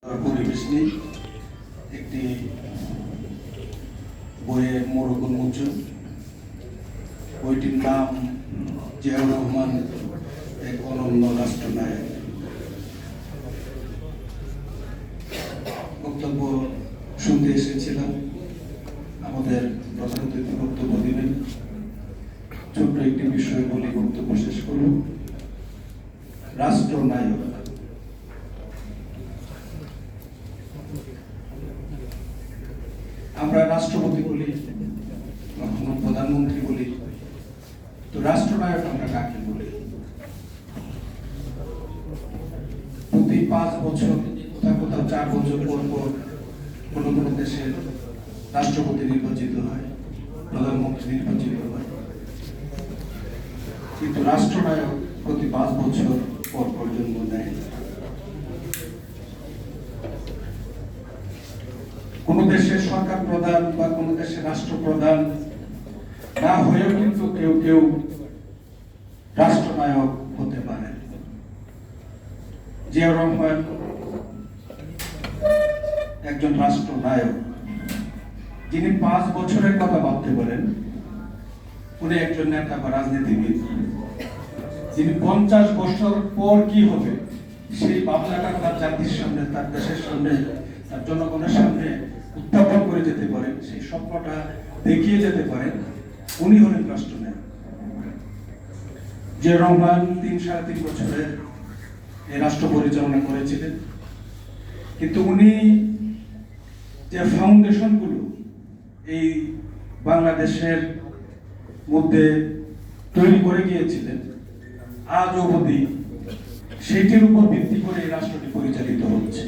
পরিবেশ নেই একটি বইয়ের মোড়ক উন্মোচন। বইটির নাম জিয়াউর রহমান এক অনন্য রাষ্ট্রনায়ক। বক্তব্য শুনতে এসেছিলাম, আমাদের প্রধান অতিথি বক্তব্য দিবেন। ছোট্ট একটি বিষয় বলে বক্তব্য শেষ করব। রাষ্ট্রনায়ক, আমরা রাষ্ট্রপতি বলি, কখনো প্রধানমন্ত্রী বলি, তো রাষ্ট্রনায়ক আমরা কাকে বলি? প্রতি 5 বছর কোথাও 4 বছর পর পর কোনো কোনো দেশের রাষ্ট্রপতি নির্বাচিত হয়, প্রধানমন্ত্রী নির্বাচিত হয়, কিন্তু রাষ্ট্রনায়ক প্রতি 5 বছর পর পর জন্ম নেয়। কোন দেশের সরকার প্রধান বা কোন দেশের রাষ্ট্রপ্রধান না হয়েও কিন্তু কেউ কেউ রাষ্ট্রনায়ক হতে পারে। জিয়াউর রহমান একজন রাষ্ট্রনায়ক, যিনি 5 বছরের কথা ভাবতে পারেন। উনি একজন নেতা বা রাজনীতিবিদ, যিনি 50 বছর পর কি হবে সেই ভাবনাটা তার জাতির সামনে, তার দেশের সামনে, তার জনগণের সামনে উত্থাপন করে যেতে পারেন, সেই স্বপ্নটা দেখিয়ে যেতে পারেন। উনি হলেন রাষ্ট্রনায়ক। জিয়াউর রহমান 3-3.5 বছরের এই রাষ্ট্র পরিচালনা করেছিলেন, কিন্তু উনি যে ফাউন্ডেশন গুলো এই বাংলাদেশের মধ্যে তৈরি করে গিয়েছিলেন, আজ অবধি সেটির উপর ভিত্তি করে এই রাষ্ট্রটি পরিচালিত হচ্ছে।